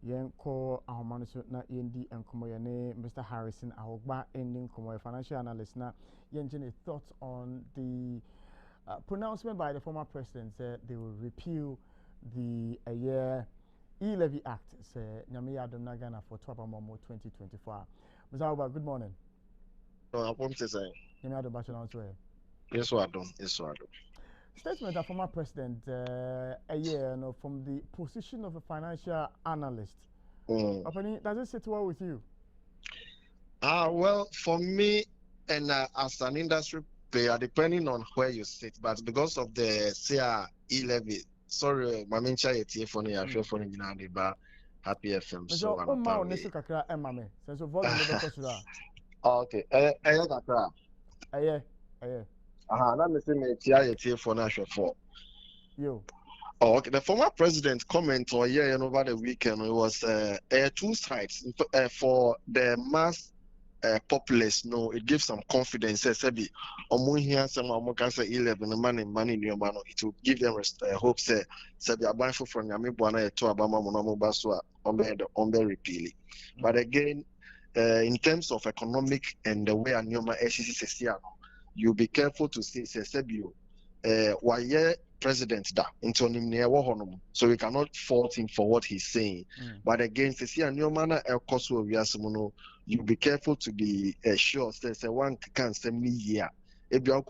yen ko ahomano so na yendi enkomo ne Mr. Harrison Ahorgba ending komo financial analyst na yen thoughts on the pronouncement by the former president said they will repeal the e-levy act say nyame yadom na Ghana for 12 Momo 2024. Mr. Ahorgba, good morning. No, I want to say. Nyame yadom ba chana so Yes, what I do. Yes, what I do. Statement of former president from the position of a financial analyst. Does it sit well with you? Well, for me, and as an industry player, depending on where you sit, but because of the e-levy, sorry, my main chair for me, I feel for me now, Happy FM. So I'm apparently. Okay. Let me see me chair for now. Yo. Oh, okay. The former president comment over the weekend it was two sides for the mass populace. No, it gives some confidence. Say, money, it will give them hope. Say, buying from Yami Buana to Abama Monamobaswa on the repealing. But again, in terms of economic and the way Anyoma SCC you be careful to say, why president da into honum, so we cannot fault him for what he's saying. But again, you be careful to be sure say one can say me here. But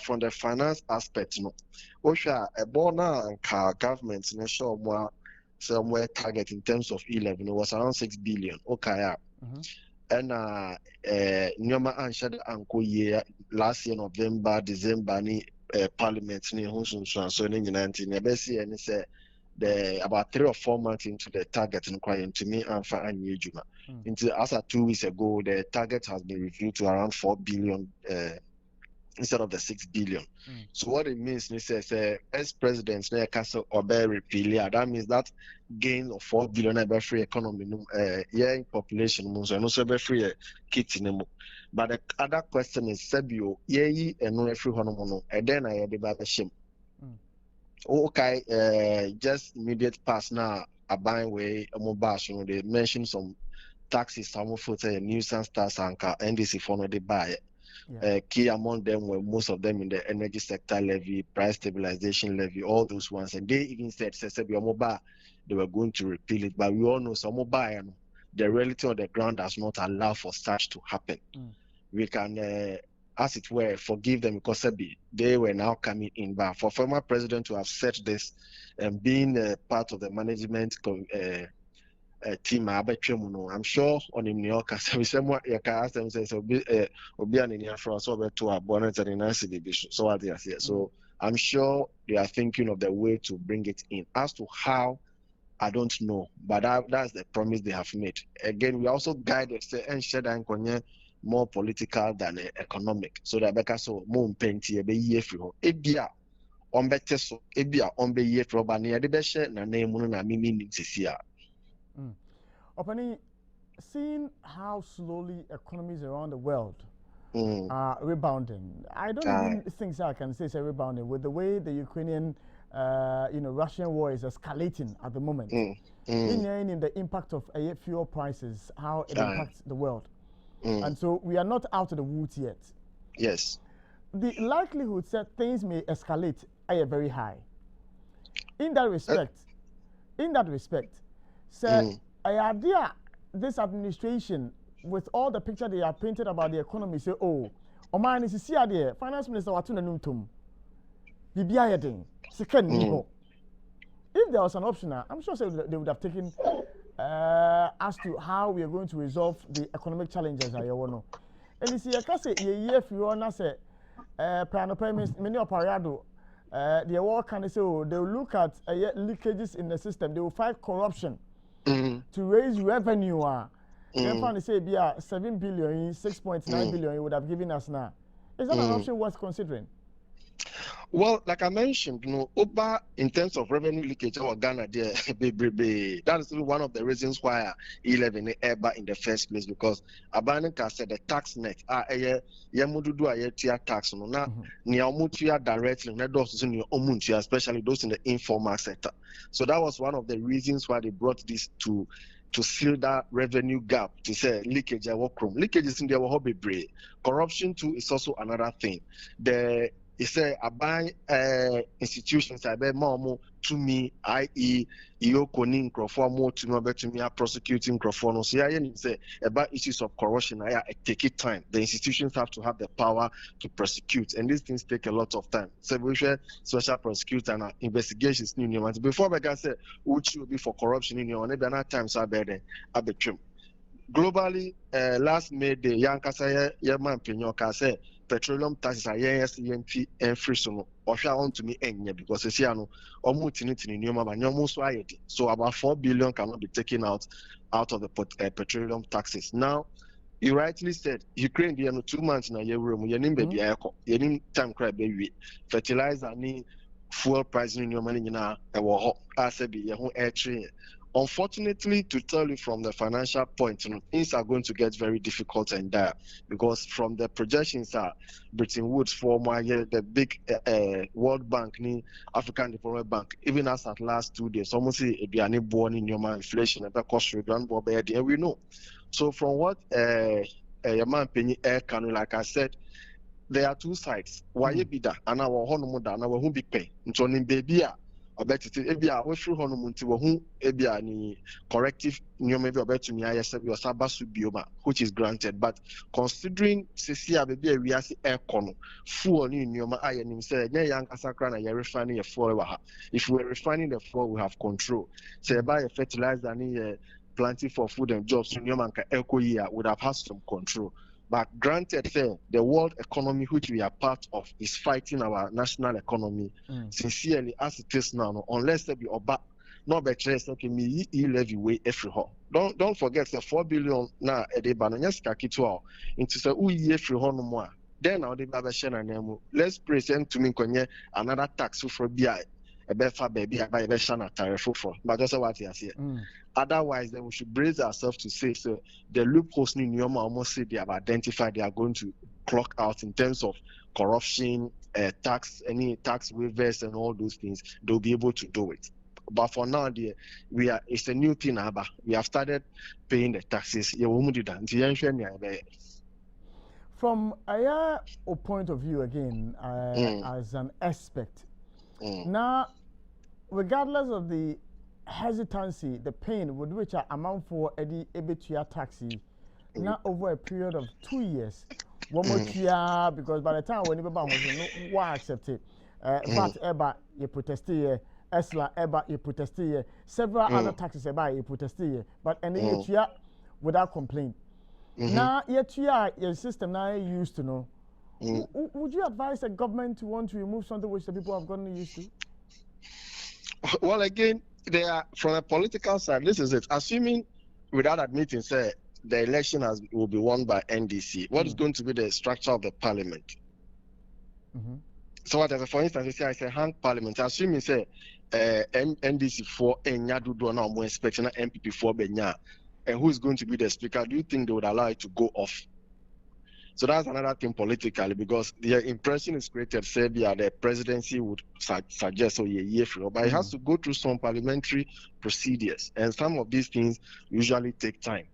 from the finance aspect, no, a bona and car government somewhere target in terms of e-levy was around 6 billion. Okay. And Nyoma Anshad Anko year last year, November, December, Parliament, so in 19, and say the about 3 or 4 months into the target inquiry to me and for a new Juma. Into as of 2 weeks ago, the target has been reviewed to around 4 billion instead of the 6 billion. So what it means is ex-presidents castle or repeal. That means that gain of 4 billion every free economy in population so also be free kit. But the other question is Sebio and no free honomono and then I had the shame. Okay, just immediate pass now a buying way a mobile they mentioned some taxes, some of nuisance tax and NDC for no they buy it. Key among them were most of them in the energy sector levy, price stabilization levy, all those ones. And they even said they were going to repeal it. But we all know some mobile, the reality on the ground does not allow for such to happen. We can, as it were, forgive them because they were now coming in. But for former president to have said this and being part of the management team, I'm sure on in New York, so I'm sure they are thinking of the way to bring it in. As to how, I don't know, but that's the promise they have made. Again, we also guided and share that more political than economic. So that because so more penti a be year for ebia on better so ebia on be year for bania de be share na name na mimi nitisia. Opening, seeing how slowly economies around the world are rebounding, I don't even think I can say it's rebounding with the way the Ukrainian, Russian war is escalating at the moment. In the impact of fuel prices, how it impacts the world. And so we are not out of the woods yet. Yes. The likelihood that things may escalate are very high. In that respect, sir, idea this administration with all the picture they have painted about the economy say, oh, Oman is here, finance minister Watuna Numtum. If there was an option, I'm sure they would have taken as to how we are going to resolve the economic challenges. I want to. And you see, I can say, if you want to say, many of Parado, the award can say, oh, they will look at leakages in the system, they will fight corruption to raise revenue. They say, 7 billion, 6.9 billion, you would have given us now. Is that an option worth considering? Well, like I mentioned, in terms of revenue leakage, our Ghana there, that is one of the reasons why e-levy ever in the first place, because Abanika said the tax net, tax, directly, especially those in the informal sector. So that was one of the reasons why they brought this to seal that revenue gap, to say leakage. Leakage is in the hobby. Corruption too is also another thing. It's a buying institutions I bet more to me, i.e., Iokonin Crawford to me prosecuting Crawford. So I say about issues of corruption. I take it time. The institutions have to have the power to prosecute, and these things take a lot of time. So we should special prosecute and investigations in your before we can say which will be for corruption in your maybe another time so I bet globally, last May the Yankasa Yerman Pinyoka said petroleum taxes are EMP and free so or on to me because it's here no almost in so about 4 billion cannot be taken out of the petroleum taxes. Now you rightly said Ukraine the 2 months na year room baby time cry baby fertilizer ni fuel price in your money na air train. Unfortunately, to tell you from the financial point, things are going to get very difficult and dire because from the projections are Bretton Woods for the big World Bank, African Development Bank, even as at last 2 days, almost say it born in your inflation and cost and we know. So from what your man Penny Air Canoe, like I said, there are two sides. Why be that? And our honomoda and our who be pay. So in baby. About it, ebia we through honomunti wo ebia ni corrective maybe about to me your sabasu bioma, which is granted, but considering CC baby we are econo fuel ni nyoma ayenim say nya yang asakra na you refining your fuel if we are refining the fuel we have control. Say buy a fertilizer ni planting for food and jobs nyoma nka eco year would have had some control. But granted, the world economy which we are part of is fighting our national economy sincerely as it is now. Unless there be no better me e-levy way every home. Don't forget the 4 billion now a day ban yes kakitwa into say we every home no more. Then now they have share na let's present to me another tax for BI a better baby by a shana tariff for. But that's what you see. Otherwise, then we should brace ourselves to say, so the loopholes in Nyoma almost say they have identified they are going to clock out in terms of corruption, any tax waivers and all those things. They'll be able to do it. But for now, it's a new thing. We have started paying the taxes. From a point of view again, as an expert, now, regardless of the hesitancy, the pain with which I amount for Eddie Ebetua taxi, now over a period of 2 years. One more year, because by the time when you was accept it, VAT Eba you protested, Esla Eba you protested, several other taxes Eba you protested, but any year without complaint. Now yet your system now used to know. Would you advise the government to want to remove something which the people have gotten used to? Well, again, they are from a political side. This is it. Assuming, without admitting, say the election will be won by NDC. What is going to be the structure of the parliament? So, whatever. For instance, I say hang parliament. Assuming say NDC for Enyadu do now more expecting MPP for Benya, and who is going to be the speaker? Do you think they would allow it to go off? So that's another thing politically, because the impression is created, say, the presidency would suggest but it has to go through some parliamentary procedures, and some of these things usually take time.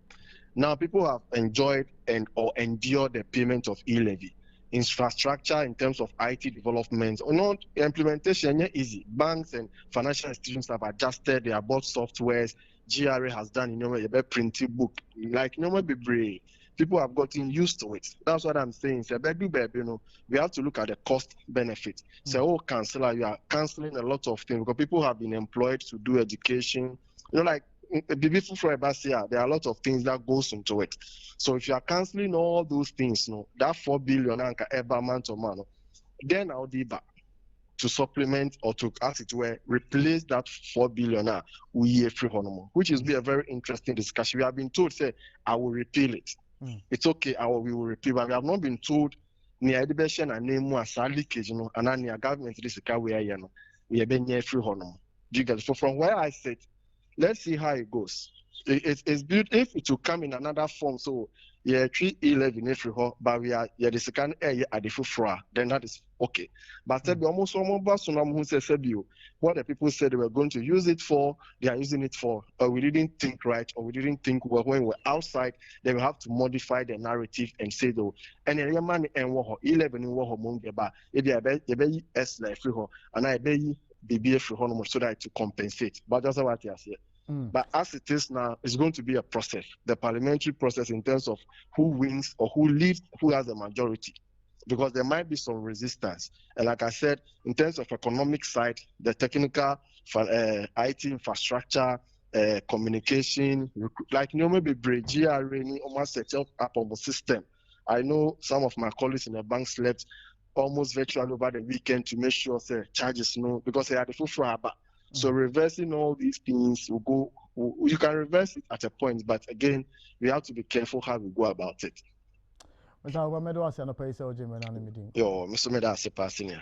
Now, people have enjoyed or endured the payment of e-levy. Infrastructure in terms of IT development, or not implementation, easy. Banks and financial institutions have adjusted, they have bought softwares. GRA has done, a printing book, like, be people have gotten used to it. That's what I'm saying. So, we have to look at the cost benefit. So, counselor, you are cancelling a lot of things because people have been employed to do education. Like before there are a lot of things that goes into it. So, if you are cancelling all those things, that 4 billion every month or man, then I'll be back to supplement or to, as it were, replace that 4 billion which is be a very interesting discussion. We have been told, say, I will repeal it. It's okay, we will repeal, but we have not been told near education and name was a leakage, you know, and then your government is a car where you know, we have been near free honor. So from where I sit, let's see how it goes. It's good if it will come in another form. So yeah, 3 e-levy free ho, but we are the second air at the full, then that is okay. But almost what the people said they were going to use it for, they are using it for. We didn't think right, or we didn't think well when we were outside. They will have to modify the narrative and say though, and the money and what 11 in what mongeba, if you be S like free ho, and I be BBA free ho so that to compensate. But that's what I say. But as it is now, it's going to be a process, the parliamentary process in terms of who wins or who leads, who has the majority, because there might be some resistance. And like I said, in terms of economic side, the technical, IT infrastructure, communication, like maybe Bridge almost set up on the system. I know some of my colleagues in the bank slept almost virtually over the weekend to make sure charges because they had the full fraba. So reversing all these things will go. You can reverse it at a point, but again, we have to be careful how we go about it. Yo, Mr. Meda, passing.